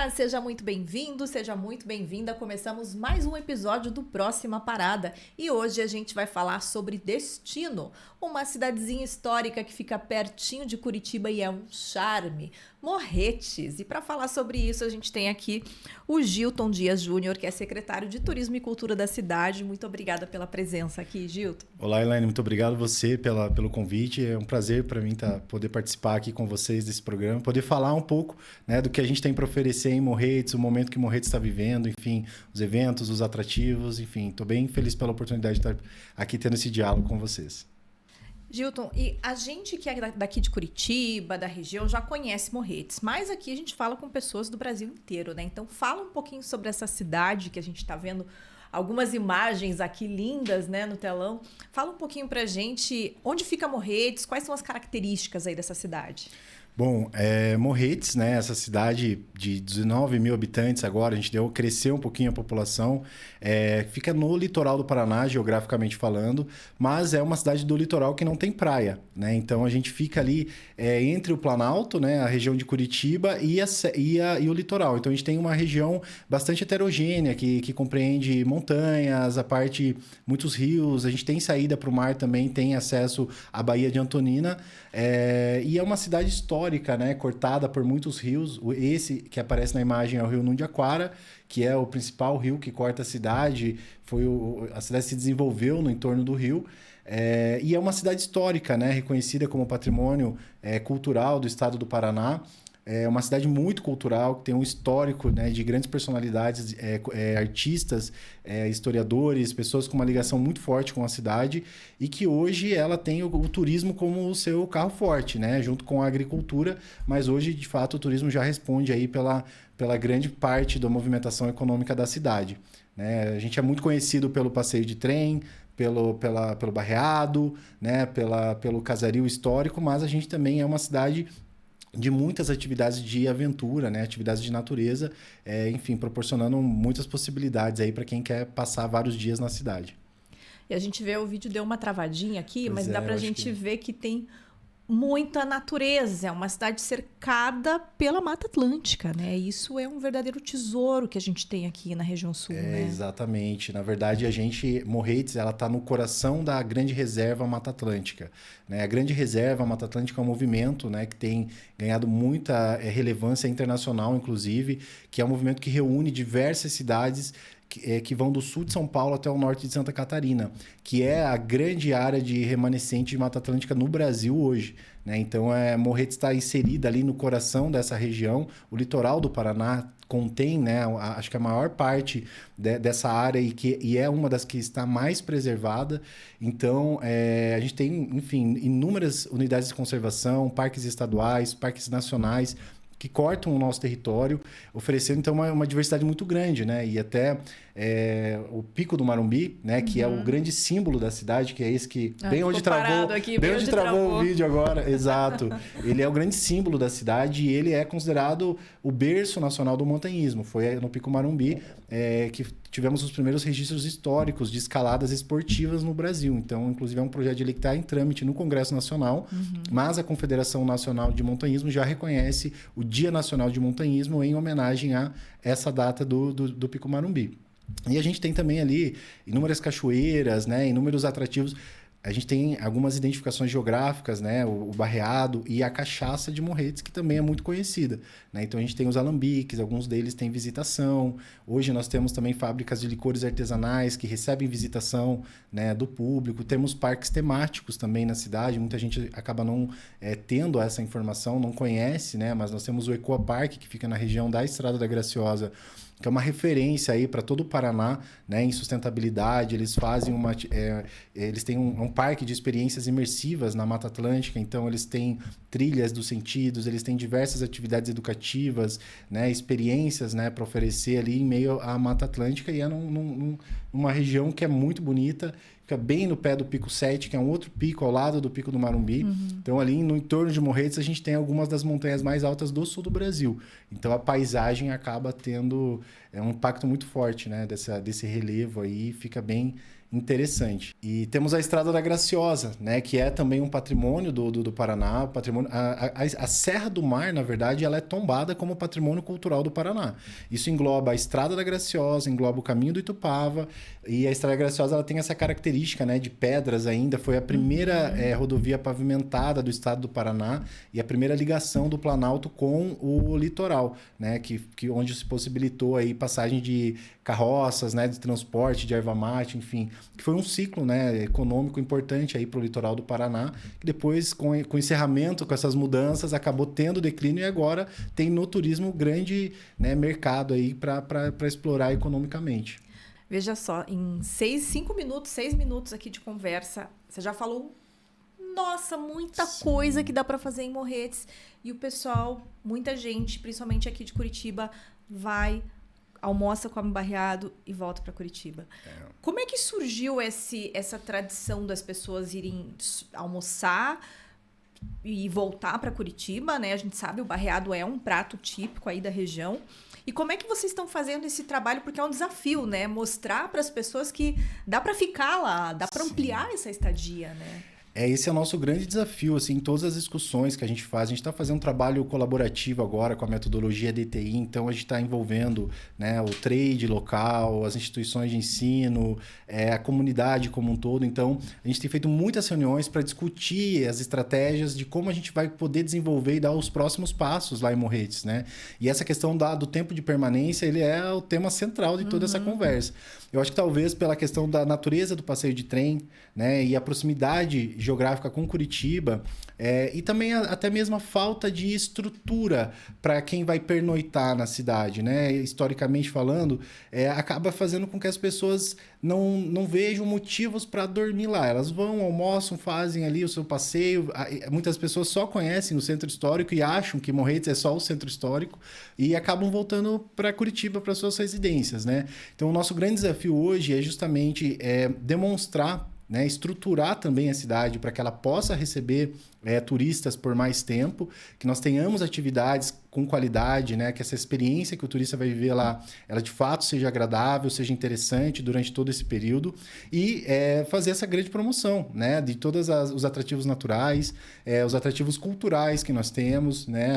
dia! Seja muito bem-vindo, seja muito bem-vinda. Começamos mais um episódio do Próxima Parada e hoje a gente vai falar sobre Destino, uma cidadezinha histórica que fica pertinho de Curitiba e é um charme. Morretes. E para falar sobre isso, a gente tem aqui o Gilton Dias Júnior, que é secretário de Turismo e Cultura da cidade. Muito obrigada pela presença aqui, Gilton. Olá, Elaine. Muito obrigado você pelo convite. É um prazer para mim poder participar aqui com vocês desse programa, poder falar um pouco, né, do que a gente tem para oferecer em Morretes, o momento que Morretes está vivendo, enfim, os eventos, os atrativos, enfim. Estou bem feliz pela oportunidade de estar aqui tendo esse diálogo com vocês. Gilton, e a gente que é daqui de Curitiba, da região, já conhece Morretes, mas aqui a gente fala com pessoas do Brasil inteiro, né? Então fala um pouquinho sobre essa cidade que a gente está vendo algumas imagens aqui lindas, né, no telão. Fala um pouquinho pra gente onde fica Morretes, quais são as características aí dessa cidade. Bom, Morretes, né, essa cidade de 19 mil habitantes agora, a gente cresceu um pouquinho a população, fica no litoral do Paraná, geograficamente falando, mas é uma cidade do litoral que não tem praia, né? Então a gente fica ali entre o Planalto, né, a região de Curitiba e o litoral. Então a gente tem uma região bastante heterogênea que compreende montanhas, muitos rios, a gente tem saída para o mar também, tem acesso à Baía de Antonina, e é uma cidade histórica, né, cortada por muitos rios. Esse que aparece na imagem é o rio Nundiaquara, que é o principal rio que corta a cidade. A cidade se desenvolveu no entorno do rio. E é uma cidade histórica, né, reconhecida como patrimônio cultural do estado do Paraná. É uma cidade muito cultural, que tem um histórico, né, de grandes personalidades, artistas, historiadores, pessoas com uma ligação muito forte com a cidade e que hoje ela tem o turismo como o seu carro forte, né, junto com a agricultura, mas hoje, de fato, o turismo já responde aí pela grande parte da movimentação econômica da cidade, né? A gente é muito conhecido pelo passeio de trem, pelo barreado, né, pelo casario histórico, mas a gente também é uma cidade de muitas atividades de aventura, né? Atividades de natureza, enfim, proporcionando muitas possibilidades aí para quem quer passar vários dias na cidade. E a gente vê, o vídeo deu uma travadinha aqui, mas dá pra gente ver que tem muita natureza, é uma cidade cercada pela Mata Atlântica, né? Isso é um verdadeiro tesouro que a gente tem aqui na região sul, né? Exatamente. Na verdade, Morretes, ela está no coração da Grande Reserva Mata Atlântica, né? A Grande Reserva Mata Atlântica é um movimento, né, que tem ganhado muita relevância internacional, inclusive, que é um movimento que reúne diversas cidades que vão do sul de São Paulo até o norte de Santa Catarina, que é a grande área de remanescente de Mata Atlântica no Brasil hoje, né? Então, Morretes está inserida ali no coração dessa região. O litoral do Paraná contém, né, acho que a maior parte dessa área e é uma das que está mais preservada. Então, a gente tem, enfim, inúmeras unidades de conservação, parques estaduais, parques nacionais, que cortam o nosso território, oferecendo, então, uma diversidade muito grande, né? E até o Pico do Marumbi, né? Que é o grande símbolo da cidade, que é esse que... bem onde travou o vídeo agora. Exato. Ele é o grande símbolo da cidade e ele é considerado o berço nacional do montanhismo. Foi no Pico Marumbi que tivemos os primeiros registros históricos de escaladas esportivas no Brasil. Então, inclusive, é um projeto de lei que está em trâmite no Congresso Nacional, mas a Confederação Nacional de Montanhismo já reconhece o Dia Nacional de Montanhismo em homenagem a essa data do Pico Marumbi. E a gente tem também ali inúmeras cachoeiras, né, inúmeros atrativos. A gente tem algumas identificações geográficas, né? O barreado e a cachaça de Morretes, que também é muito conhecida, né? Então, a gente tem os alambiques, alguns deles têm visitação. Hoje, nós temos também fábricas de licores artesanais que recebem visitação, né, do público. Temos parques temáticos também na cidade. Muita gente acaba não tendo essa informação, não conhece, né? Mas nós temos o Ecoa Parque, que fica na região da Estrada da Graciosa, que é uma referência aí para todo o Paraná, né, em sustentabilidade. Eles fazem eles têm um parque de experiências imersivas na Mata Atlântica, então eles têm trilhas dos sentidos, eles têm diversas atividades educativas, né, experiências, né, para oferecer ali em meio à Mata Atlântica, e é numa região que é muito bonita, fica bem no pé do Pico 7, que é um outro pico ao lado do Pico do Marumbi. Então, ali no entorno de Morretes, a gente tem algumas das montanhas mais altas do sul do Brasil. Então, a paisagem acaba tendo um impacto muito forte, né, desse relevo aí, fica bem interessante. E temos a Estrada da Graciosa, né, que é também um patrimônio do Paraná. Patrimônio, a Serra do Mar, na verdade, ela é tombada como patrimônio cultural do Paraná. Isso engloba a Estrada da Graciosa, engloba o Caminho do Itupava, e a Estrada da Graciosa ela tem essa característica, né, de pedras ainda. Foi a primeira rodovia pavimentada do estado do Paraná e a primeira ligação do Planalto com o litoral, né, onde se possibilitou aí passagem de carroças, né, de transporte, de erva mate, enfim, que foi um ciclo, né, econômico importante aí para o litoral do Paraná, que depois, com o encerramento, com essas mudanças, acabou tendo declínio e agora tem no turismo grande, né, mercado aí para explorar economicamente. Veja só, em 6 minutos aqui de conversa, você já falou, nossa, muita coisa que dá para fazer em Morretes. E o pessoal, muita gente, principalmente aqui de Curitiba, almoça, come barreado e volta para Curitiba. Como é que surgiu essa tradição das pessoas irem almoçar e voltar para Curitiba, né? A gente sabe, o barreado é um prato típico aí da região. E como é que vocês estão fazendo esse trabalho? Porque é um desafio, né? Mostrar para as pessoas que dá para ficar lá, dá para ampliar essa estadia, né? Esse é o nosso grande desafio, assim, em todas as discussões que a gente faz. A gente está fazendo um trabalho colaborativo agora com a metodologia DTI, então a gente está envolvendo, né, o trade local, as instituições de ensino, a comunidade como um todo. Então, a gente tem feito muitas reuniões para discutir as estratégias de como a gente vai poder desenvolver e dar os próximos passos lá em Morretes, né? E essa questão do tempo de permanência, ele é o tema central de toda essa conversa. Eu acho que talvez pela questão da natureza do passeio de trem, né, e a proximidade geográfica com Curitiba, e também até mesmo a falta de estrutura para quem vai pernoitar na cidade, né? Historicamente falando, acaba fazendo com que as pessoas não vejam motivos para dormir lá. Elas vão, almoçam, fazem ali o seu passeio. Muitas pessoas só conhecem o centro histórico e acham que Morretes é só o centro histórico e acabam voltando para Curitiba, para suas residências, né? Então, o nosso grande desafio hoje é justamente demonstrar, né, estruturar também a cidade para que ela possa receber turistas por mais tempo, que nós tenhamos atividades com qualidade, né, que essa experiência que o turista vai viver lá, ela de fato seja agradável, seja interessante durante todo esse período e fazer essa grande promoção, né, de todos os atrativos naturais, os atrativos culturais que nós temos, né,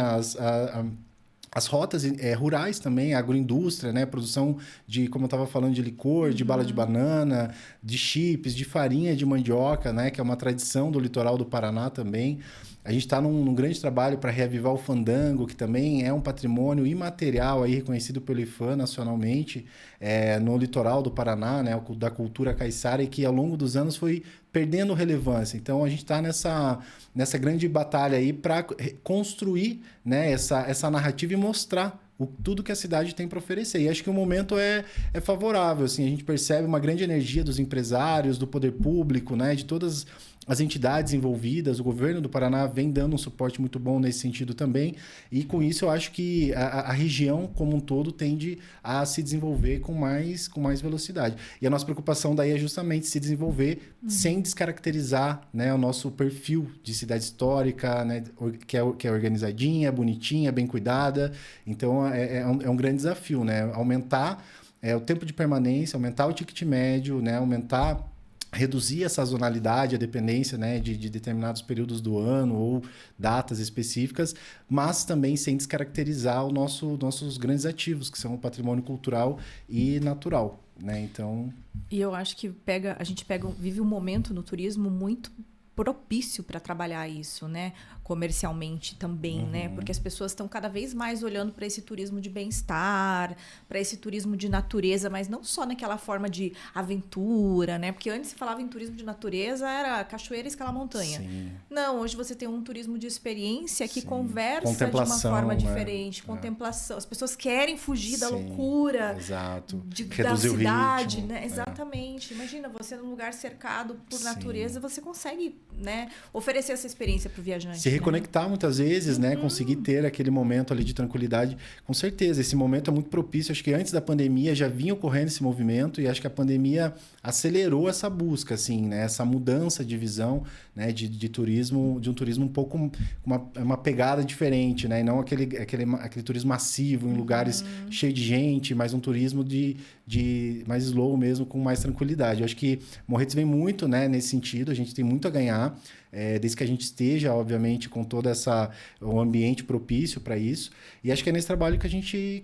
as rotas rurais também, a agroindústria, né? Produção de, como eu estava falando, de licor, de bala de banana, de chips, de farinha de mandioca, né? Que é uma tradição do litoral do Paraná também. A gente está num grande trabalho para reavivar o fandango, que também é um patrimônio imaterial aí, reconhecido pelo IPHAN nacionalmente, no litoral do Paraná, né? Da cultura caiçara, e que ao longo dos anos foi perdendo relevância. Então, a gente está nessa grande batalha aí para construir, né, essa narrativa e mostrar tudo que a cidade tem para oferecer. E acho que o momento é favorável. Assim, a gente percebe uma grande energia dos empresários, do poder público, né, de todas as entidades envolvidas. O governo do Paraná vem dando um suporte muito bom nesse sentido também. E com isso eu acho que a região como um todo tende a se desenvolver com mais velocidade. E a nossa preocupação daí é justamente se desenvolver sem descaracterizar, né, o nosso perfil de cidade histórica, né, que é organizadinha, bonitinha, bem cuidada. Então é um grande desafio, né? Aumentar o tempo de permanência, aumentar o ticket médio, né? Reduzir a sazonalidade, a dependência, né, de determinados períodos do ano ou datas específicas, mas também sem descaracterizar nossos grandes ativos, que são o patrimônio cultural e natural, né? Então... E eu acho que a gente vive um momento no turismo muito propício para trabalhar isso, né? Comercialmente também, né? Porque as pessoas estão cada vez mais olhando para esse turismo de bem-estar, para esse turismo de natureza, mas não só naquela forma de aventura, né? Porque antes se falava em turismo de natureza, era cachoeira e escalar montanha. Sim. Não, hoje você tem um turismo de experiência que conversa de uma forma diferente, contemplação. As pessoas querem fugir da loucura, exato. Da cidade, né? Exatamente. Imagina, você num lugar cercado por natureza, você consegue, né, oferecer essa experiência para o viajante. Se reconectar muitas vezes, né? Conseguir ter aquele momento ali de tranquilidade. Com certeza, esse momento é muito propício. Acho que antes da pandemia já vinha ocorrendo esse movimento e acho que a pandemia acelerou essa busca, assim, né? Essa mudança de visão, né? de turismo, de um turismo um pouco uma pegada diferente, né? E não aquele turismo massivo em lugares cheios de gente, mas um turismo de mais slow mesmo, com mais tranquilidade. Eu acho que Morretes vem muito, né, nesse sentido, a gente tem muito a ganhar, desde que a gente esteja, obviamente, com todo um ambiente propício para isso. E acho que é nesse trabalho que a gente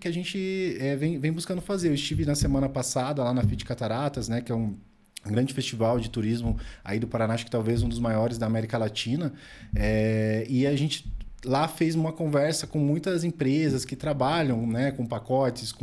vem buscando fazer. Eu estive na semana passada lá na FIT Cataratas, né, que é um grande festival de turismo aí do Paraná, acho que talvez um dos maiores da América Latina. E a gente lá fez uma conversa com muitas empresas que trabalham, né, com pacotes,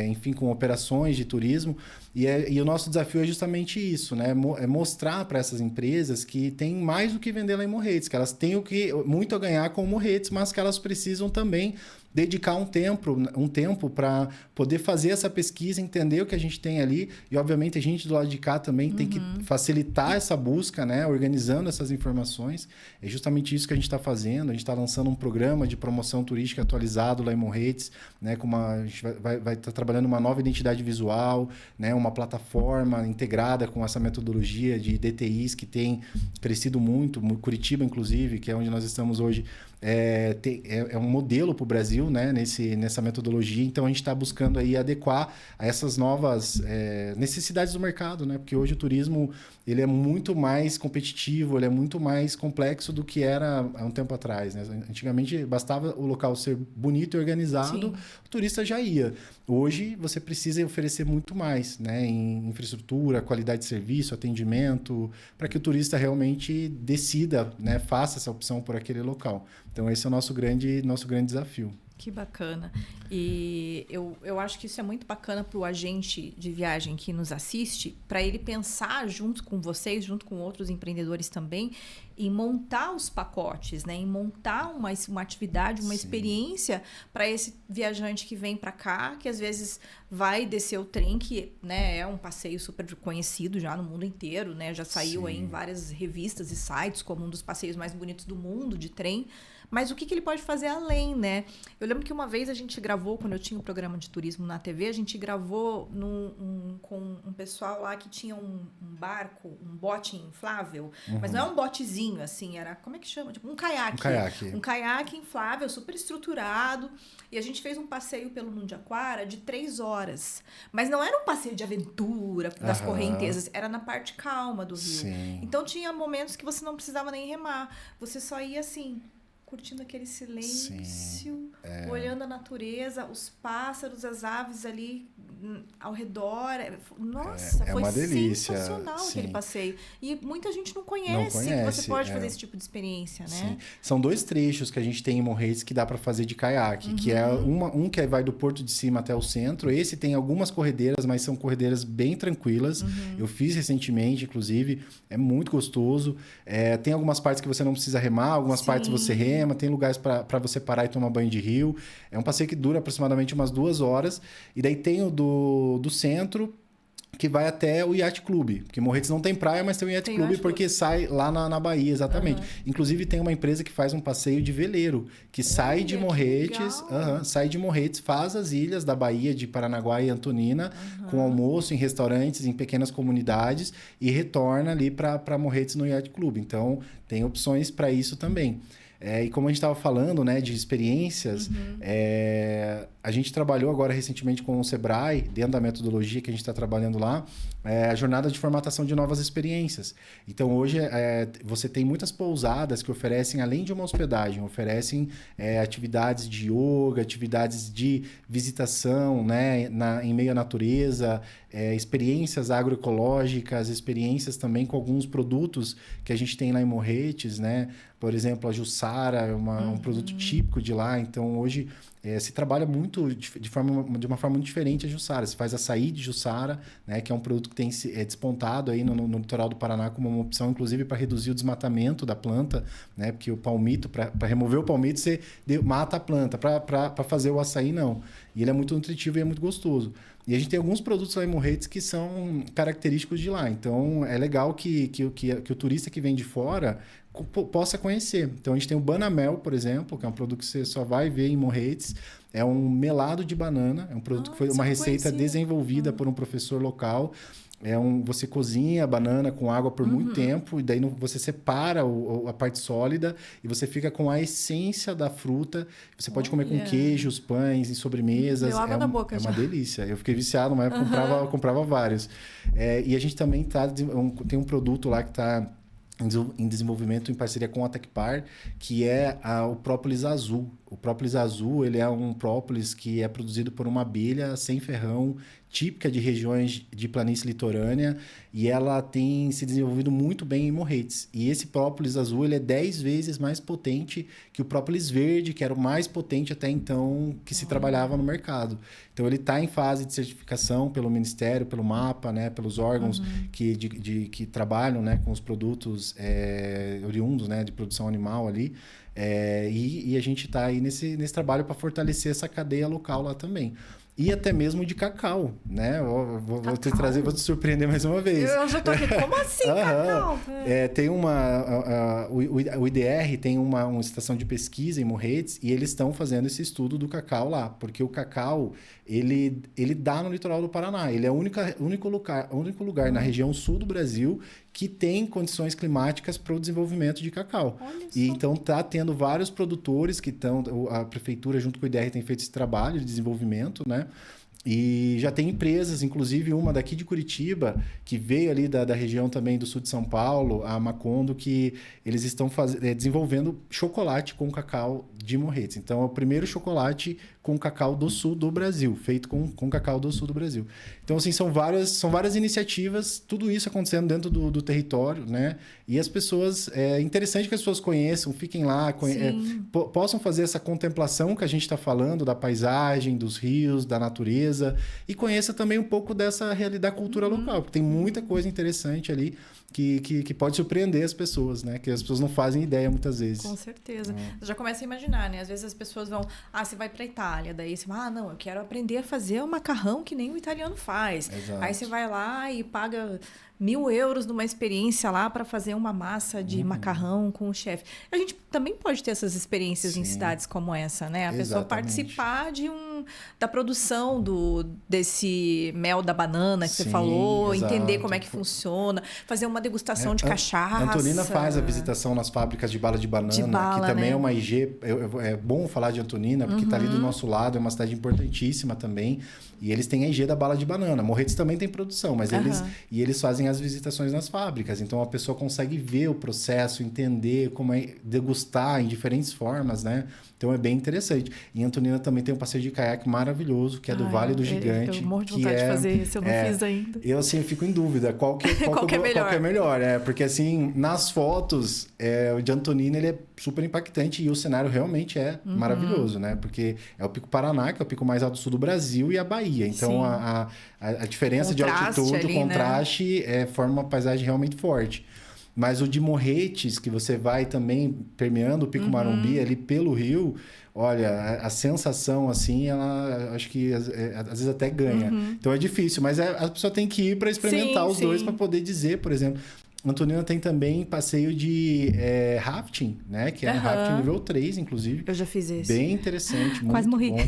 enfim, com operações de turismo. E o nosso desafio é justamente isso, né? É mostrar para essas empresas que tem mais do que vender lá em Morretes, que elas têm muito a ganhar com Morretes, mas que elas precisam também dedicar um tempo para poder fazer essa pesquisa, entender o que a gente tem ali. E, obviamente, a gente do lado de cá também tem que facilitar essa busca, né? Organizando essas informações. É justamente isso que a gente está fazendo. A gente está lançando um programa de promoção turística atualizado lá em Morretes, né? A gente vai estar trabalhando uma nova identidade visual, né? Uma plataforma integrada com essa metodologia de DTIs que tem crescido muito. Curitiba, inclusive, que é onde nós estamos hoje, é um modelo para o Brasil, né, nessa metodologia. Então a gente está buscando aí adequar a essas novas necessidades do mercado, né? Porque hoje o turismo ele é muito mais competitivo, ele é muito mais complexo do que era há um tempo atrás, né? Antigamente bastava o local ser bonito e organizado, sim, o turista já ia. Hoje você precisa oferecer muito mais, né, em infraestrutura, qualidade de serviço, atendimento, para que o turista realmente decida, né, faça essa opção por aquele local. Então, esse é o nosso grande desafio. Que bacana. E eu acho que isso é muito bacana para o agente de viagem que nos assiste, para ele pensar junto com vocês, junto com outros empreendedores também, em montar os pacotes, né? Em montar uma atividade, uma, sim, experiência para esse viajante que vem para cá, que às vezes vai descer o trem, que, né, é um passeio super conhecido já no mundo inteiro, né? Já saiu, sim, aí em várias revistas e sites como um dos passeios mais bonitos do mundo de trem. Mas o que ele pode fazer além, né? Eu lembro que uma vez a gente gravou, quando eu tinha um programa de turismo na TV, a gente gravou com um pessoal lá que tinha um barco, um bote inflável. Mas não é um botezinho, assim, era... Como é que chama? Tipo, um caiaque. Um caiaque inflável, super estruturado. E a gente fez um passeio pelo Mundiaquara de 3 horas. Mas não era um passeio de aventura, das correntezas. Era na parte calma do rio. Sim. Então, tinha momentos que você não precisava nem remar. Você só ia, assim, curtindo aquele silêncio, olhando a natureza, os pássaros, as aves ali ao redor. Nossa, foi uma delícia. Sensacional, sim, aquele passeio. E muita gente não conhece. Você pode fazer esse tipo de experiência, né? Sim. São 2 trechos que a gente tem em Morretes que dá para fazer de caiaque, que é que vai do Porto de Cima até o centro. Esse tem algumas corredeiras, mas são corredeiras bem tranquilas. Eu fiz recentemente, inclusive, é muito gostoso. Tem algumas partes que você não precisa remar, algumas, sim, partes você rema. Tem lugares para você parar e tomar banho de rio. É um passeio que dura aproximadamente umas 2 horas. E daí tem o do centro, que vai até o Yacht Club. Porque Morretes não tem praia, mas tem o Yacht Club, porque sai lá na Bahia, exatamente. Inclusive, tem uma empresa que faz um passeio de veleiro, que sai de Morretes, sai de Morretes, faz as ilhas da Bahia, de Paranaguá e Antonina, com almoço em restaurantes, em pequenas comunidades, e retorna ali para Morretes no Yacht Club. Então, tem opções para isso também. E como a gente estava falando, né, de experiências, a gente trabalhou agora recentemente com o Sebrae, dentro da metodologia que a gente está trabalhando lá, a jornada de formatação de novas experiências. Então, hoje, você tem muitas pousadas que oferecem, além de uma hospedagem, oferecem atividades de yoga, atividades de visitação, né, em meio à natureza, experiências agroecológicas, experiências também com alguns produtos que a gente tem lá em Morretes, né? Por exemplo, a Jussara é um produto típico de lá. Então, hoje, se trabalha muito de uma forma muito diferente a Jussara. Se faz açaí de Jussara, né, que é um produto que tem despontado aí no litoral do Paraná como uma opção, inclusive, para reduzir o desmatamento da planta, né? Porque o palmito, para remover o palmito, você mata a planta. Para fazer o açaí, não. E ele é muito nutritivo e é muito gostoso. E a gente tem alguns produtos lá em Morretes que são característicos de lá. Então, é legal que o turista que vem de fora possa conhecer. Então, a gente tem o Banamel, por exemplo, que é um produto que você só vai ver em Morretes. É um melado de banana, é um produto que foi uma receita desenvolvida por um professor local. Você cozinha a banana com água por muito tempo, e daí você separa a parte sólida e você fica com a essência da fruta. Você pode comer com queijos, pães e sobremesas. Deu água na boca uma delícia. Eu fiquei viciado, uma época eu comprava vários. E a gente também tem um produto lá que está em desenvolvimento em parceria com a Tecpar, que é o própolis azul. O própolis azul, ele é um própolis que é produzido por uma abelha sem ferrão, típica de regiões de planície litorânea, e ela tem se desenvolvido muito bem em Morretes. E esse própolis azul, ele é 10 vezes mais potente que o própolis verde, que era o mais potente até então que se trabalhava no mercado. Então, ele está em fase de certificação pelo Ministério, pelo MAPA, né, pelos órgãos que trabalham, né, com os produtos oriundos, né, de produção animal ali. E a gente está aí nesse trabalho para fortalecer essa cadeia local lá também. E até mesmo de cacau, né? Vou te surpreender mais uma vez. Eu já tô aqui, como assim cacau? Tem o IDR tem uma estação de pesquisa em Morretes e eles estão fazendo esse estudo do cacau lá, porque o cacau, ele dá no litoral do Paraná. Ele é o único lugar na região sul do Brasil que tem condições climáticas para o desenvolvimento de cacau. E então está tendo vários produtores que estão... A prefeitura, junto com o IDR, tem feito esse trabalho de desenvolvimento, né? E já tem empresas, inclusive uma daqui de Curitiba, que veio ali da região também do sul de São Paulo, a Macondo, que eles estão desenvolvendo chocolate com cacau de Morretes. Então, é o primeiro chocolate com cacau do sul do Brasil, feito com cacau do sul do Brasil. Então, assim, são várias iniciativas, tudo isso acontecendo dentro do território, né? E as pessoas... É interessante que as pessoas conheçam, fiquem lá, possam fazer essa contemplação que a gente está falando, da paisagem, dos rios, da natureza, e conheça também um pouco dessa realidade da cultura local, porque tem muita coisa interessante ali que pode surpreender as pessoas, né? Que as pessoas não fazem ideia muitas vezes. Com certeza. Você já começa a imaginar, né? Às vezes as pessoas vão... você vai para Itália, daí você vai... não, eu quero aprender a fazer um macarrão que nem o italiano faz. Exato. Aí você vai lá e paga 1.000 euros numa experiência lá para fazer uma massa de macarrão com o chefe. A gente também pode ter essas experiências em cidades como essa, né? A pessoa participar da produção desse mel da banana que você falou, entender como é que funciona, fazer uma degustação de cachaça. A Antonina faz a visitação nas fábricas de bala de banana, que também é uma IG. É bom falar de Antonina, porque está ali do nosso lado, é uma cidade importantíssima também. E eles têm a IG da bala de banana. Morretes também tem produção, mas eles fazem as visitações nas fábricas. Então, a pessoa consegue ver o processo, entender como é degustar em diferentes formas, né? Então, é bem interessante. E Antonina também tem um passeio de caiaque maravilhoso, que é do Vale do Gigante. Eu morro de vontade de fazer esse, eu não fiz ainda. Eu, assim, fico em dúvida. Qual que é melhor? Porque, assim, nas fotos, o de Antonina, ele é super impactante e o cenário realmente é maravilhoso, né? Porque é o Pico Paraná, que é o pico mais alto do sul do Brasil, e a Bahia. Então, a diferença de altitude, ali, o contraste, forma uma paisagem realmente forte. Mas o de Morretes, que você vai também permeando o Pico Marumbi ali pelo rio, olha, a sensação assim, ela acho que às vezes até ganha. Então é difícil, mas a pessoa tem que ir para experimentar os dois para poder dizer, por exemplo. Antonina tem também passeio de rafting, né? Que é um rafting nível 3, inclusive. Eu já fiz esse. Bem interessante, muito Quase morri. Bom.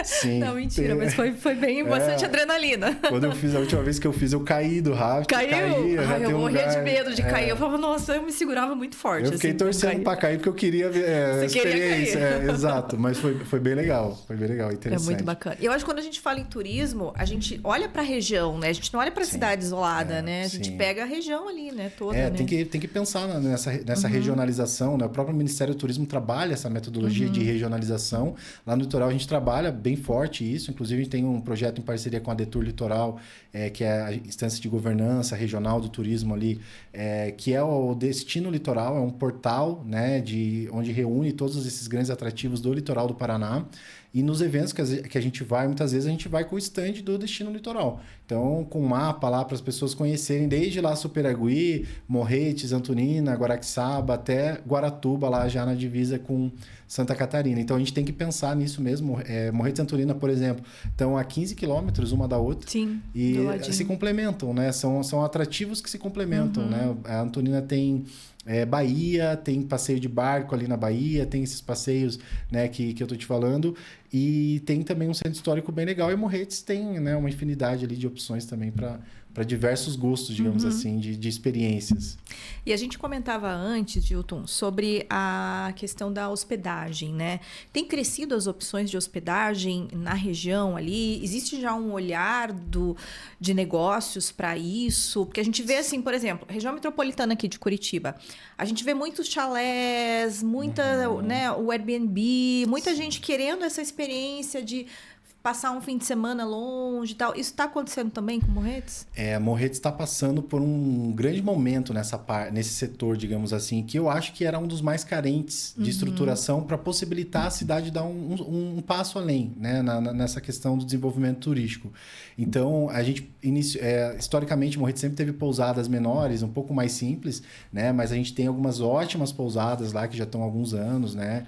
Sim. Não, mentira, mas foi bem bastante adrenalina. Quando eu fiz, a última vez que eu fiz, eu caí do rafting. Caiu? Eu morria de medo de cair. Eu falava, nossa, eu me segurava muito forte. Eu fiquei torcendo para cair, porque eu queria ver a experiência. Exato, mas foi bem legal. Foi bem legal, interessante. É muito bacana. E eu acho que quando a gente fala em turismo, a gente olha para a região, né? A gente não olha para a cidade isolada, né? A gente pega a região ali, né? Toda, né? Tem que pensar nessa regionalização, né? O próprio Ministério do Turismo trabalha essa metodologia de regionalização. Lá no litoral a gente trabalha bem forte isso. Inclusive, a gente tem um projeto em parceria com a Detour Litoral, que é a instância de governança regional do turismo ali, que é o Destino Litoral, é um portal, né, onde reúne todos esses grandes atrativos do litoral do Paraná. E nos eventos que a gente vai, muitas vezes a gente vai com o stand do Destino Litoral. Então, com mapa lá para as pessoas conhecerem, desde lá Superagui, Morretes, Antonina, Guaraqueçaba, até Guaratuba, lá já na divisa com Santa Catarina. Então, a gente tem que pensar nisso mesmo. Morretes e Antonina, por exemplo, estão a 15 quilômetros uma da outra. Sim, e se complementam, né? São atrativos que se complementam, né? A Antonina tem Bahia, tem passeio de barco ali na Bahia, tem esses passeios, né, que eu tô te falando. E tem também um centro histórico bem legal. E Morretes tem, né, uma infinidade ali de opções também para diversos gostos, digamos assim, de experiências. E a gente comentava antes, Gilton, sobre a questão da hospedagem, né? Tem crescido as opções de hospedagem na região ali? Existe já um olhar de negócios para isso? Porque a gente vê assim, por exemplo, região metropolitana aqui de Curitiba, a gente vê muitos chalés, né, o Airbnb, muita gente querendo essa experiência de passar um fim de semana longe e tal. Isso está acontecendo também com Morretes? Morretes está passando por um grande momento nesse setor, digamos assim, que eu acho que era um dos mais carentes de estruturação para possibilitar a cidade dar um passo além, né, nessa questão do desenvolvimento turístico. Então, a gente, historicamente, Morretes sempre teve pousadas menores, um pouco mais simples, né, mas a gente tem algumas ótimas pousadas lá que já estão há alguns anos, né,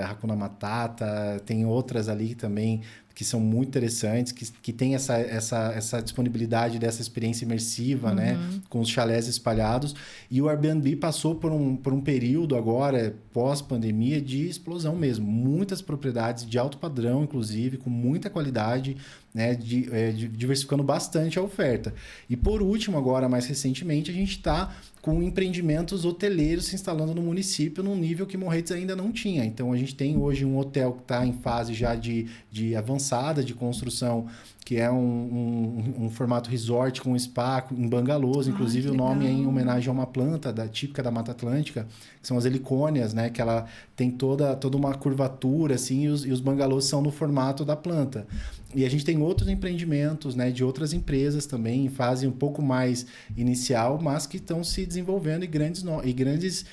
Hakuna Matata, tem outras ali também que são muito interessantes, que tem essa disponibilidade dessa experiência imersiva, né? Com os chalés espalhados. E o Airbnb passou por um período agora, pós-pandemia, de explosão mesmo. Muitas propriedades de alto padrão, inclusive, com muita qualidade, né? Diversificando bastante a oferta. E por último, agora, mais recentemente, a gente está com empreendimentos hoteleiros se instalando no município num nível que Morretes ainda não tinha. Então, a gente tem hoje um hotel que está em fase já de avançada de construção, que é um formato resort com spa em bangalôs. Inclusive, o nome é em homenagem a uma planta típica da Mata Atlântica, que são as helicônias, né? Que ela tem toda uma curvatura, assim, e os bangalôs são no formato da planta. E a gente tem outros empreendimentos, né, de outras empresas também, em fase um pouco mais inicial, mas que estão se desenvolvendo em grandes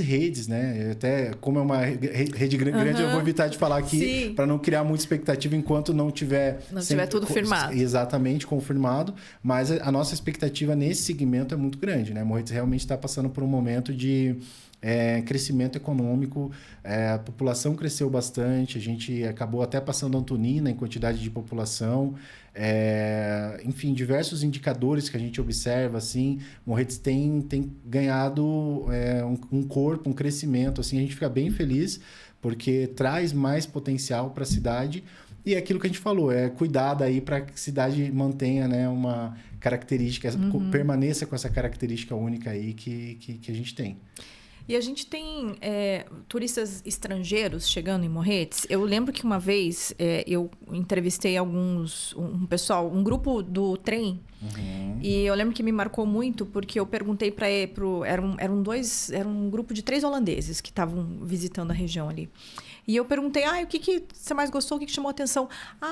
redes, né? Até como é uma rede grande, eu vou evitar de falar aqui para não criar muita expectativa enquanto não tiver tudo firmado. Exatamente, confirmado. Mas a nossa expectativa nesse segmento é muito grande, né? Morretes realmente está passando por um momento de crescimento econômico, a população cresceu bastante, a gente acabou até passando Antonina em quantidade de população, enfim, diversos indicadores que a gente observa, assim, Morretes tem ganhado um corpo, um crescimento, assim, a gente fica bem feliz, porque traz mais potencial para a cidade. E é aquilo que a gente falou, cuidar daí para que a cidade mantenha, né, uma característica, permaneça com essa característica única aí que a gente tem. E a gente tem turistas estrangeiros chegando em Morretes. Eu lembro que uma vez eu entrevistei um grupo do trem. E eu lembro que me marcou muito porque eu perguntei para ele, era um grupo de 3 holandeses que estavam visitando a região ali. E eu perguntei, o que você mais gostou, o que chamou a atenção?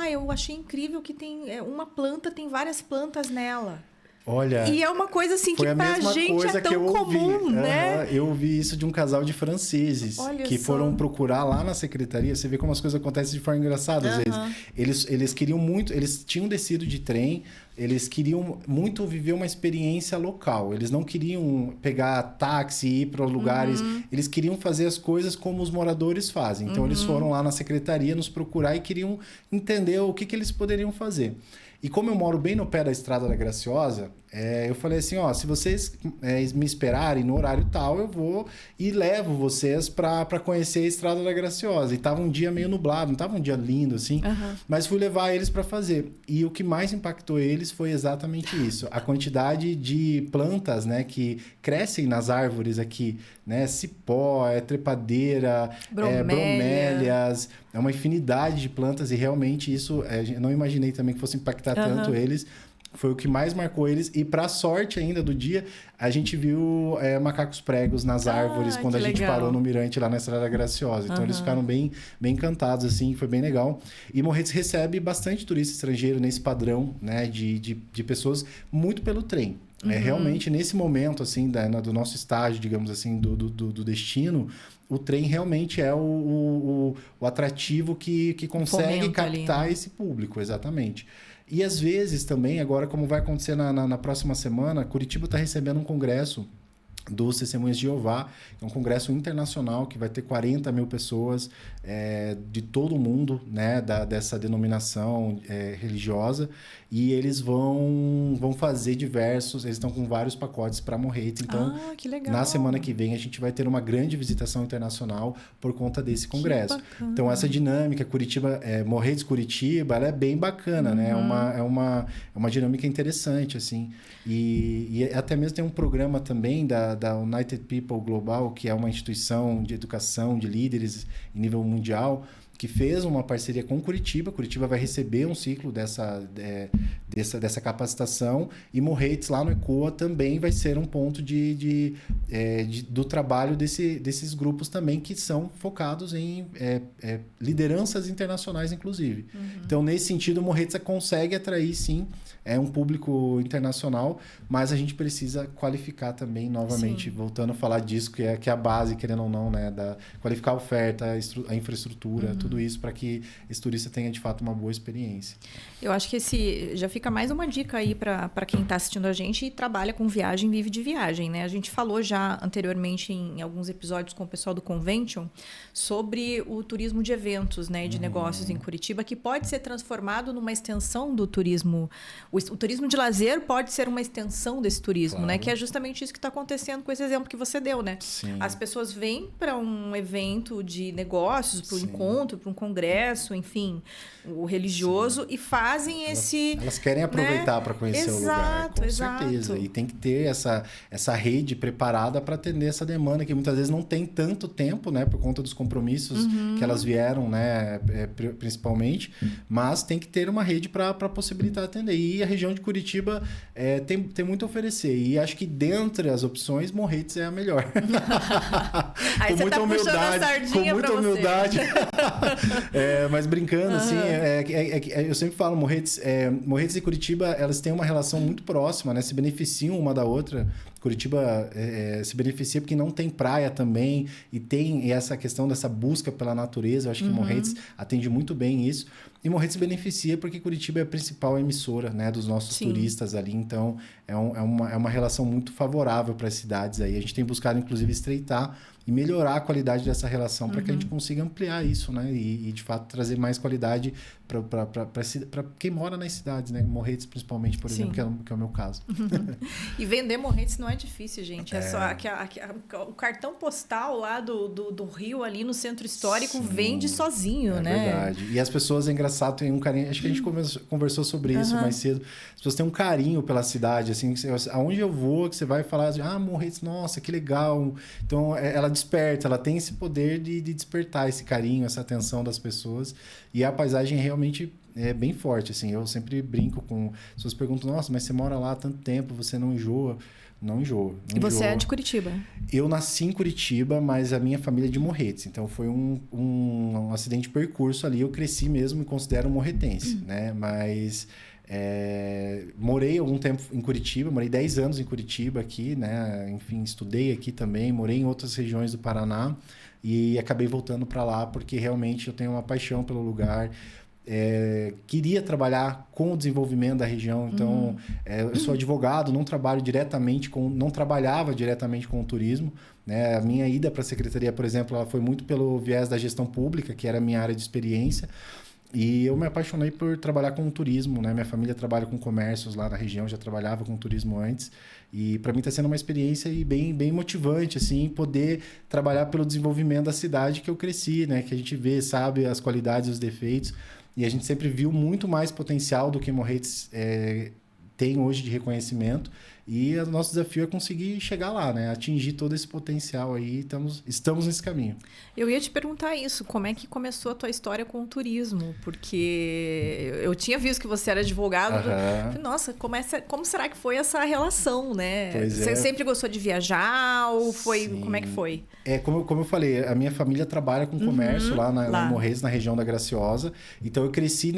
Eu achei incrível que tem uma planta, tem várias plantas nela. Olha, e é uma coisa assim que pra gente é tão comum, né? Eu ouvi isso de um casal de franceses que foram procurar lá na secretaria. Você vê como as coisas acontecem de forma engraçada às vezes. Eles queriam muito, eles tinham descido de trem, eles queriam muito viver uma experiência local. Eles não queriam pegar táxi e ir para lugares. Eles queriam fazer as coisas como os moradores fazem. Então, eles foram lá na secretaria nos procurar e queriam entender o que eles poderiam fazer. E como eu moro bem no pé da Estrada da Graciosa, eu falei assim, se vocês me esperarem no horário tal, eu vou e levo vocês para conhecer a Estrada da Graciosa. E tava um dia meio nublado, não tava um dia lindo assim, mas fui levar eles para fazer. E o que mais impactou eles foi exatamente isso. A quantidade de plantas, né, que crescem nas árvores aqui, né, cipó, trepadeira, bromélias, é uma infinidade de plantas e realmente isso, eu não imaginei também que fosse impactar tanto eles. Foi o que mais marcou eles. E para sorte ainda do dia, a gente viu macacos pregos nas árvores quando a gente parou no mirante lá na Estrada Graciosa. Então, eles ficaram bem encantados, assim. Foi bem legal. E Morretes recebe bastante turista estrangeiro nesse padrão, né? De pessoas muito pelo trem. Realmente, nesse momento, assim, do nosso estágio, digamos assim, do destino, o trem realmente é o atrativo que consegue captar ali, né? Esse público, exatamente. E às vezes também, agora como vai acontecer na próxima semana, Curitiba está recebendo um congresso dos Testemunhas de Jeová. É um congresso internacional que vai ter 40 mil pessoas de todo o mundo, né, dessa denominação religiosa, e eles vão fazer eles estão com vários pacotes para Morretes. Então, que legal. na semana que vem, a gente vai ter uma grande visitação internacional por conta desse congresso. Então, essa dinâmica, Morretes Curitiba, ela é bem bacana, né? É uma dinâmica interessante, assim. E até mesmo tem um programa também da United People Global, que é uma instituição de educação de líderes em nível mundial, que fez uma parceria com Curitiba. Curitiba vai receber um ciclo dessa capacitação, e Morretes, lá no ECOA, também vai ser um ponto do trabalho desses grupos também, que são focados em lideranças internacionais, inclusive. Então, nesse sentido, Morretes consegue atrair, sim, um público internacional, mas a gente precisa qualificar também, novamente, voltando a falar disso, que é a base, querendo ou não, né, qualificar a oferta, a infraestrutura, tudo isso, para que esse turista tenha, de fato, uma boa experiência. Eu acho que já fica mais uma dica aí para quem está assistindo a gente e trabalha com viagem, vive de viagem, né? A gente falou já anteriormente em alguns episódios com o pessoal do Convention sobre o turismo de eventos, né, de negócios em Curitiba, que pode ser transformado numa extensão do turismo. O turismo de lazer pode ser uma extensão desse turismo, claro, né? Que é justamente isso que está acontecendo com esse exemplo que você deu, né? Sim. As pessoas vêm para um evento de negócios, para um encontro, para um congresso, enfim, o religioso, e fazem Elas querem aproveitar, né, para conhecer o lugar, com certeza. E tem que ter essa rede preparada para atender essa demanda, que muitas vezes não tem tanto tempo, né, por conta dos compromissos que elas vieram, né, principalmente, mas tem que ter uma rede para possibilitar atender. E a região de Curitiba tem muito a oferecer. E acho que dentre as opções, Morretes é a melhor. Aí com muita humildade. Com muita humildade. Mas brincando, assim, eu sempre falo, Morretes e Curitiba, elas têm uma relação muito próxima, né? Se beneficiam uma da outra. Curitiba se beneficia porque não tem praia também, e tem essa questão dessa busca pela natureza. Eu acho que Morretes atende muito bem isso. E Morretes se beneficia porque Curitiba é a principal emissora, né, dos nossos turistas ali. Então, é uma relação muito favorável para as cidades aí. A gente tem buscado, inclusive, estreitar e melhorar a qualidade dessa relação para que a gente consiga ampliar isso, né? E de fato, trazer mais qualidade para quem mora nas cidades, né? Morretes, principalmente, por exemplo, que é o meu caso. E vender Morretes não é difícil, gente. É só o cartão postal lá do Rio, ali no centro histórico, vende sozinho, né? É verdade. E as pessoas, é engraçado, têm um carinho. Acho que a gente conversou sobre isso mais cedo. As pessoas têm um carinho pela cidade, assim, aonde eu vou, que você vai falar assim, Morretes, nossa, que legal. Então, ela desperta, ela tem esse poder de despertar esse carinho, essa atenção das pessoas. E a paisagem realmente é bem forte, assim. Eu sempre brinco com... As pessoas perguntam, nossa, mas você mora lá há tanto tempo, você não enjoa? Não enjoa. E você é de Curitiba? Eu nasci em Curitiba, mas a minha família é de Morretes. Então, foi um acidente de percurso ali. Eu cresci mesmo, me considero morretense, né? Mas... morei algum tempo em Curitiba, morei 10 anos em Curitiba aqui, né? Enfim, estudei aqui também, morei em outras regiões do Paraná e acabei voltando para lá porque realmente eu tenho uma paixão pelo lugar. Queria trabalhar com o desenvolvimento da região, então eu sou advogado, não trabalhava diretamente com o turismo, né? A minha ida para a secretaria, por exemplo, ela foi muito pelo viés da gestão pública, que era a minha área de experiência. E eu me apaixonei por trabalhar com turismo, né? Minha família trabalha com comércios lá na região, já trabalhava com turismo antes. E para mim está sendo uma experiência bem, bem motivante, assim, poder trabalhar pelo desenvolvimento da cidade que eu cresci, né? Que a gente vê, sabe, as qualidades e os defeitos. E a gente sempre viu muito mais potencial do que Morretes tem hoje de reconhecimento. E o nosso desafio é conseguir chegar lá, né? Atingir todo esse potencial aí. Estamos nesse caminho. Eu ia te perguntar isso. Como é que começou a tua história com o turismo? Porque eu tinha visto que você era advogado. Nossa, como será que foi essa relação, né? Você sempre gostou de viajar? Ou foi? Como é que foi? Como eu falei, a minha família trabalha com comércio lá em Morretes, na região da Graciosa. Então, eu cresci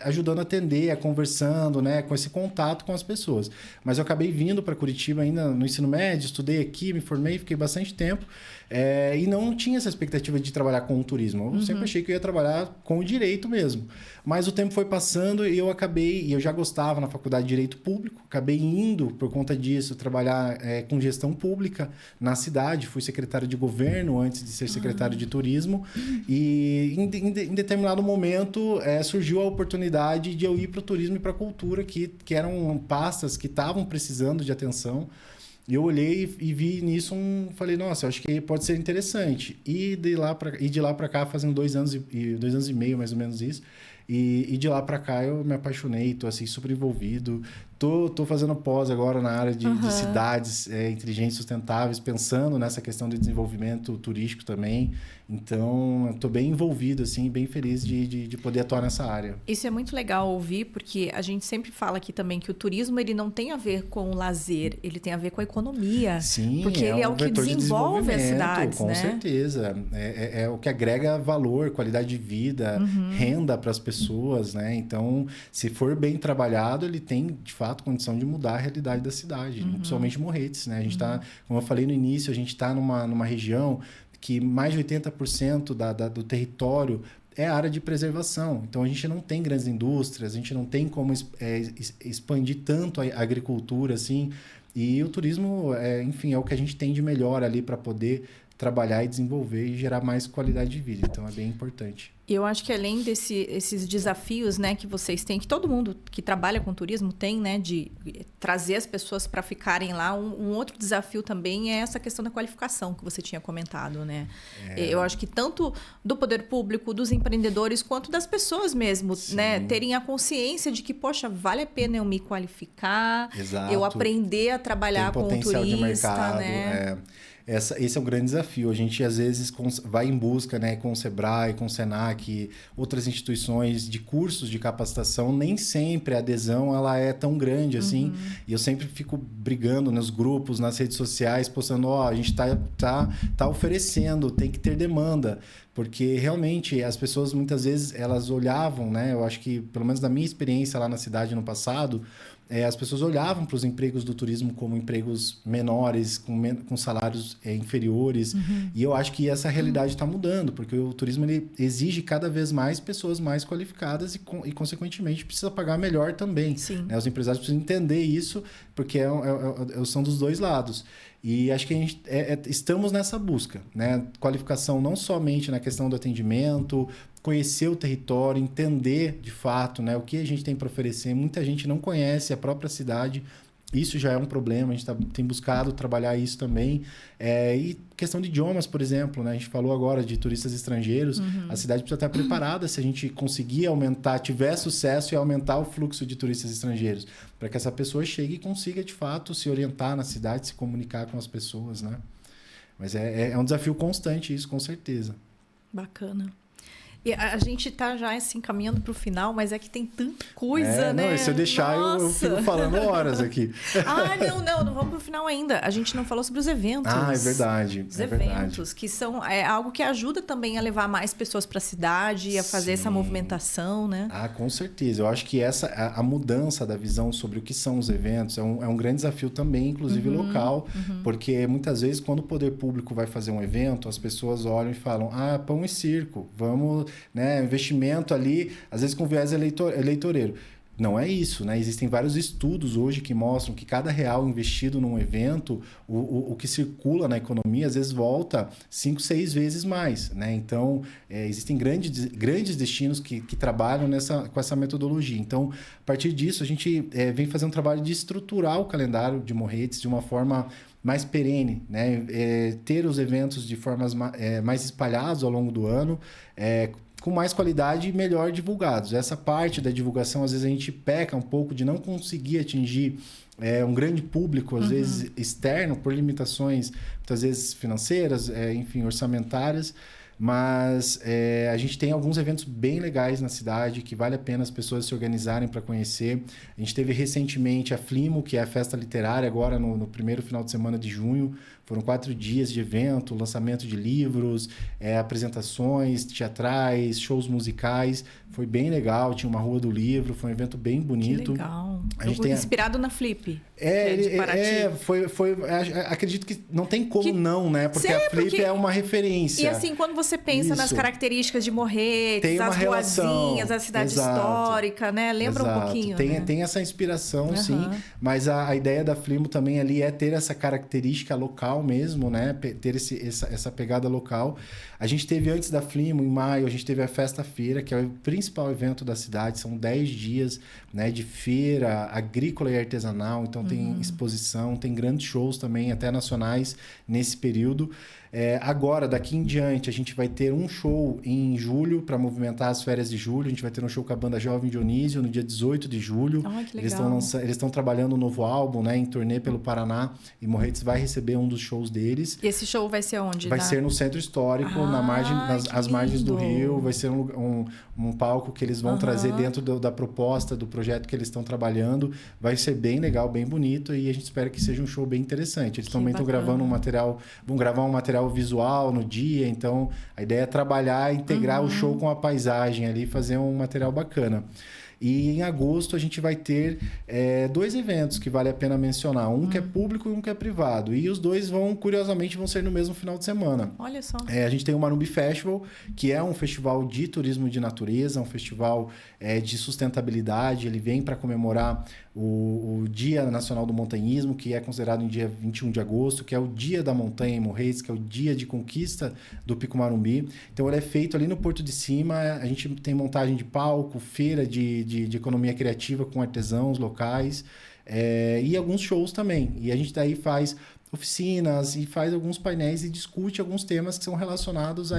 ajudando a atender, conversando, né? Com esse contato com as pessoas. Mas eu acabei vindo para Curitiba ainda no ensino médio, estudei aqui, me formei, fiquei bastante tempo. E não tinha essa expectativa de trabalhar com o turismo. Eu sempre achei que eu ia trabalhar com o direito mesmo. Mas o tempo foi passando e eu já gostava na faculdade de Direito Público, acabei indo, por conta disso, trabalhar com gestão pública na cidade. Fui secretário de governo antes de ser secretário de turismo. E em determinado momento surgiu a oportunidade de eu ir para o turismo e para a cultura, que eram pastas que estavam precisando de atenção. E eu olhei e vi nisso falei, nossa, eu acho que pode ser interessante. E de lá para cá, fazendo 2 anos e 2 anos e meio, mais ou menos isso. E de lá para cá eu me apaixonei, tô assim super envolvido. Tô fazendo pós agora na área de cidades inteligentes, sustentáveis, pensando nessa questão de desenvolvimento turístico também. Então, eu tô bem envolvido, assim, bem feliz de poder atuar nessa área. Isso é muito legal ouvir, porque a gente sempre fala aqui também que o turismo ele não tem a ver com o lazer, ele tem a ver com a economia. Sim, porque ele é o que desenvolve as cidades, com né? certeza. É o que agrega valor, qualidade de vida, renda para as pessoas, né? Então, se for bem trabalhado, ele tem, de fato, condição de mudar a realidade da cidade, principalmente Morretes, né? A gente tá, como eu falei no início, a gente está numa região que mais de 80% do território é área de preservação. Então, a gente não tem grandes indústrias, a gente não tem como expandir tanto a agricultura, assim. E o turismo, enfim, é o que a gente tem de melhor ali para poder trabalhar e desenvolver e gerar mais qualidade de vida. Então, é bem importante. E eu acho que além esses desafios, né, que vocês têm, que todo mundo que trabalha com turismo tem, né, de trazer as pessoas para ficarem lá, um outro desafio também é essa questão da qualificação que você tinha comentado, né? Eu acho que tanto do poder público, dos empreendedores, quanto das pessoas mesmo, né, terem a consciência de que, poxa, vale a pena eu me qualificar, eu aprender a trabalhar com o turista, de mercado, né? Esse é um grande desafio. A gente, às vezes, vai em busca, né, com o Sebrae, com o Senac, outras instituições de cursos de capacitação. Nem sempre a adesão ela é tão grande assim. E eu sempre fico brigando nos grupos, nas redes sociais, postando, a gente tá oferecendo, tem que ter demanda. Porque, realmente, as pessoas, muitas vezes, elas olhavam, né? Eu acho que, pelo menos na minha experiência lá na cidade no passado, as pessoas olhavam para os empregos do turismo como empregos menores, com salários inferiores. E eu acho que essa realidade está mudando, porque o turismo ele exige cada vez mais pessoas mais qualificadas e consequentemente, precisa pagar melhor também. Né? Os empresários precisam entender isso, porque são dos dois lados. E acho que a gente estamos nessa busca, né? Qualificação não somente na questão do atendimento, conhecer o território, entender de fato, né, o que a gente tem para oferecer. Muita gente não conhece a própria cidade, isso já é um problema, a gente tem buscado trabalhar isso também. E questão de idiomas, por exemplo, né? A gente falou agora de turistas estrangeiros, a cidade precisa estar preparada se a gente conseguir aumentar, tiver sucesso e aumentar o fluxo de turistas estrangeiros, para que essa pessoa chegue e consiga, de fato, se orientar na cidade, se comunicar com as pessoas, né? Mas é um desafio constante isso, com certeza. Bacana. E a gente tá já assim, caminhando para o final, mas é que tem tanta coisa, né? Não, se eu deixar, eu fico falando horas aqui. Não vamos para o final ainda. A gente não falou sobre os eventos. É verdade. Os eventos, que são algo que ajuda também a levar mais pessoas para a cidade e a fazer essa movimentação, né? Com certeza. Eu acho que a mudança da visão sobre o que são os eventos é um grande desafio também, inclusive local, porque muitas vezes, quando o poder público vai fazer um evento, as pessoas olham e falam, pão e circo, vamos... Né, investimento ali, às vezes com viés eleitoreiro. Não é isso, né? Existem vários estudos hoje que mostram que cada real investido num evento, o que circula na economia, às vezes volta 5, 6 vezes mais, né? Então, existem grandes destinos que trabalham com essa metodologia. Então, a partir disso, a gente vem fazendo um trabalho de estruturar o calendário de Morretes de uma forma mais perene, né? Ter os eventos de formas mais espalhados ao longo do ano, com mais qualidade e melhor divulgados. Essa parte da divulgação, às vezes a gente peca um pouco de não conseguir atingir um grande público, às vezes externo, por limitações, muitas vezes financeiras, enfim, orçamentárias. Mas a gente tem alguns eventos bem legais na cidade que vale a pena as pessoas se organizarem para conhecer. A gente teve recentemente a Flimo, que é a festa literária, agora no primeiro final de semana de junho. Foram 4 dias de evento, lançamento de livros, apresentações teatrais, shows musicais. Foi bem legal, tinha uma rua do livro, foi um evento bem bonito. Que legal. A gente tem... Inspirado na Flip. Acredito que não tem como né? Porque Sim, a Flip é uma referência. E assim, quando você pensa nas características de Morretes, as ruazinhas, a cidade histórica, né? Lembra um pouquinho, Tem essa inspiração, sim. Mas a ideia da Flimo também ali é ter essa característica local mesmo, né? Ter essa pegada local. A gente teve antes da Flimo, em maio, a gente teve a Festa Feira, que é o principal evento da cidade. São 10 dias, né, de feira agrícola e artesanal. Então tem exposição, tem grandes shows também, até nacionais, nesse período. Agora, daqui em diante, a gente vai ter um show em julho para movimentar as férias de julho. A gente vai ter um show com a banda Jovem Dionísio no dia 18 de julho. Oh, que legal. Eles estão trabalhando um novo álbum, né, em turnê pelo Paraná, e Morretes vai receber um dos shows deles. E esse show vai ser onde? Vai ser no Centro Histórico, às margens do Rio. Vai ser um palco que eles vão trazer dentro da proposta, do projeto que eles estão trabalhando. Vai ser bem legal, bem bonito, e a gente espera que seja um show bem interessante. Eles também estão gravando vão gravar um material visual no dia, então a ideia é trabalhar, integrar o show com a paisagem ali, fazer um material bacana. E em agosto a gente vai ter 2 eventos que vale a pena mencionar. Um que é público e um que é privado. E os dois curiosamente, vão ser no mesmo final de semana. Olha só. A gente tem o Marumbi Festival, que é um festival de turismo de natureza, um festival de sustentabilidade. Ele vem para comemorar o Dia Nacional do Montanhismo, que é considerado no dia 21 de agosto, que é o Dia da Montanha em Morretes, que é o dia de conquista do Pico Marumbi. Então, ele é feito ali no Porto de Cima. A gente tem montagem de palco, feira de economia criativa com artesãos locais e alguns shows também. E a gente daí faz oficinas e faz alguns painéis e discute alguns temas que são relacionados a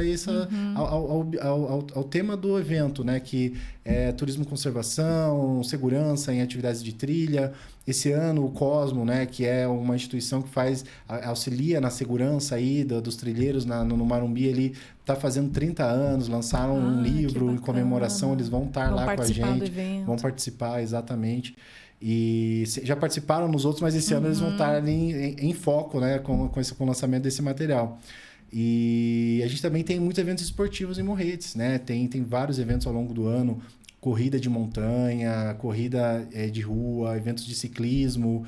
ao tema do evento, né? Que é turismo conservação, segurança em atividades de trilha. Esse ano o Cosmo, né? Que é uma instituição que auxilia na segurança aí dos trilheiros no Marumbi, ele está fazendo 30 anos, lançaram um livro em comemoração, eles vão estar lá com a gente, vão participar, exatamente. E já participaram nos outros, mas esse ano eles vão estar ali em foco, né, com o lançamento desse material. E a gente também tem muitos eventos esportivos em Morretes, né? Tem vários eventos ao longo do ano, corrida de montanha, corrida de rua, eventos de ciclismo.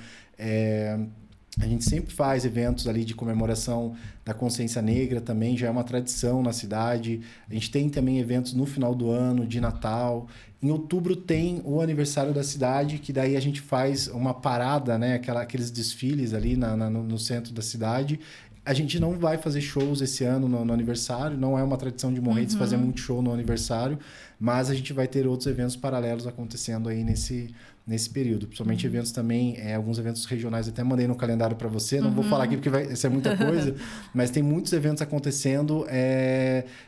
A gente sempre faz eventos ali de comemoração da consciência negra também, já é uma tradição na cidade. A gente tem também eventos no final do ano, de Natal. Em outubro tem o aniversário da cidade, que daí a gente faz uma parada, né? Aqueles desfiles ali no centro da cidade. A gente não vai fazer shows esse ano no aniversário, não é uma tradição de Morretes fazer muito show no aniversário, mas a gente vai ter outros eventos paralelos acontecendo aí nesse período. Principalmente eventos também, alguns eventos regionais, até mandei no calendário para você, não vou falar aqui porque vai ser muita coisa, mas tem muitos eventos acontecendo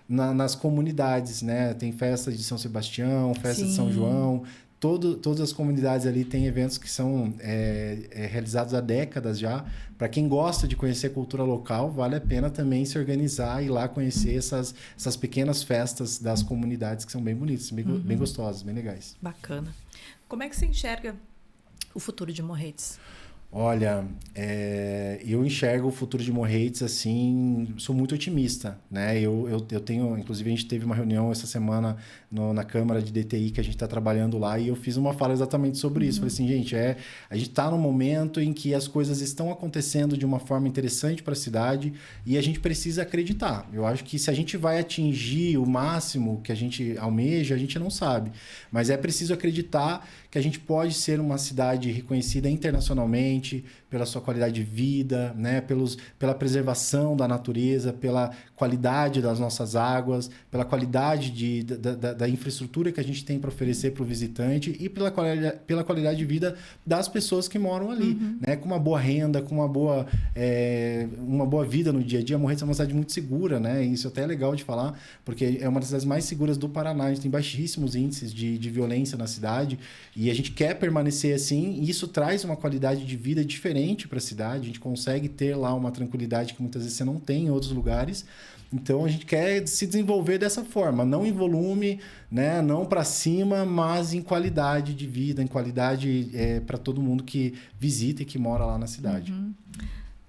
nas comunidades, né? Tem festa de São Sebastião, festa de São João. Todas as comunidades ali têm eventos que são realizados há décadas já. Para quem gosta de conhecer cultura local, vale a pena também se organizar e ir lá conhecer essas pequenas festas das comunidades que são bem bonitas, bem gostosas, bem legais. Bacana. Como é que você enxerga o futuro de Morretes? Olha, eu enxergo o futuro de Morretes, assim, sou muito otimista, né? Eu tenho, inclusive a gente teve uma reunião essa semana na Câmara de DTI que a gente está trabalhando lá e eu fiz uma fala exatamente sobre isso. Falei assim, gente, a gente está num momento em que as coisas estão acontecendo de uma forma interessante para a cidade e a gente precisa acreditar. Eu acho que se a gente vai atingir o máximo que a gente almeja, a gente não sabe. Mas é preciso acreditar que a gente pode ser uma cidade reconhecida internacionalmente pela sua qualidade de vida, né? Pela preservação da natureza, pela qualidade das nossas águas, pela qualidade da infraestrutura que a gente tem para oferecer para o visitante e pela qualidade de vida das pessoas que moram ali, né? Com uma boa renda, com uma boa vida no dia a dia. Morretes é uma cidade muito segura, né? E isso até é legal de falar, porque é uma das cidades mais seguras do Paraná. A gente tem baixíssimos índices de violência na cidade e a gente quer permanecer assim e isso traz uma qualidade de vida diferente para a cidade. A gente consegue ter lá uma tranquilidade que muitas vezes você não tem em outros lugares. Então, a gente quer se desenvolver dessa forma, não em volume, né? Não para cima, mas em qualidade de vida, em qualidade para todo mundo que visita e que mora lá na cidade.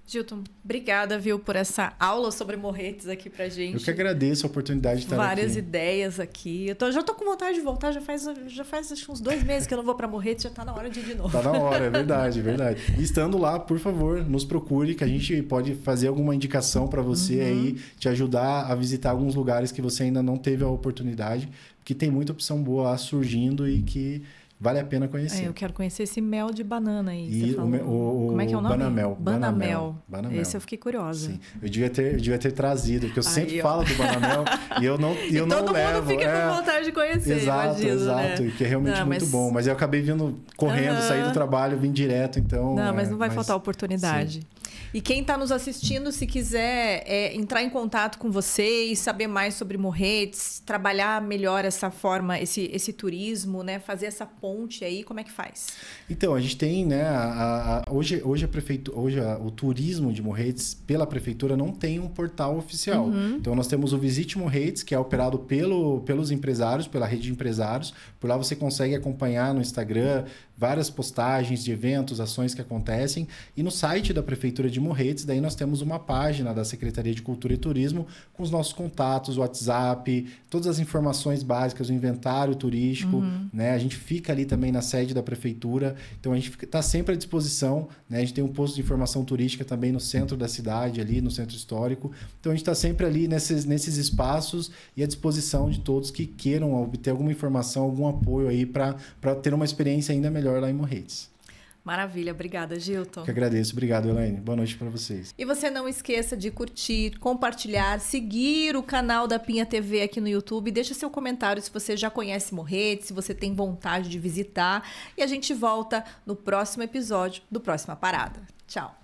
Gilton, obrigada, viu, por essa aula sobre Morretes aqui pra gente. Eu que agradeço a oportunidade de estar Várias aqui. ideias aqui. Já tô com vontade de voltar, já faz acho que uns 2 meses que eu não vou pra Morretes, já tá na hora de ir de novo. Tá na hora, é verdade, é verdade. E estando lá, por favor, nos procure, que a gente pode fazer alguma indicação para você aí, te ajudar a visitar alguns lugares que você ainda não teve a oportunidade, porque tem muita opção boa lá surgindo e que vale a pena conhecer. Eu quero conhecer esse mel de banana aí. E como é que é o nome? Banamel. Banamel. Banamel. Esse eu fiquei curiosa. Sim. Eu devia ter trazido, porque eu sempre falo do Banamel e eu não levo. Todo mundo fica com vontade de conhecer, exato, imagino, exato. né? Que é realmente muito bom. Mas eu acabei vindo correndo, saí do trabalho, vim direto, então... Não, mas não vai faltar oportunidade. Sim. E quem está nos assistindo, se quiser entrar em contato com vocês, saber mais sobre Morretes, trabalhar melhor essa forma, esse turismo, né? Fazer essa ponte aí, como é que faz? Então, a gente tem, né? Hoje o turismo de Morretes, pela prefeitura, não tem um portal oficial. Então, nós temos o Visite Morretes, que é operado pelos empresários, pela rede de empresários. Por lá você consegue acompanhar no Instagram várias postagens de eventos, ações que acontecem. E no site da Prefeitura de Morretes, daí nós temos uma página da Secretaria de Cultura e Turismo com os nossos contatos, WhatsApp, todas as informações básicas, o inventário turístico, né? A gente fica ali também na sede da Prefeitura, então a gente está sempre à disposição, né? A gente tem um posto de informação turística também no centro da cidade, ali no centro histórico. Então a gente está sempre ali nesses espaços e à disposição de todos que queiram obter alguma informação, algum apoio aí para ter uma experiência ainda melhor lá em Morretes. Maravilha, obrigada, Gilton. Que agradeço, obrigado, Elaine. Boa noite para vocês. E você não esqueça de curtir, compartilhar, seguir o canal da Pinha TV aqui no YouTube. Deixa seu comentário se você já conhece Morretes, se você tem vontade de visitar. E a gente volta no próximo episódio do Próxima Parada. Tchau.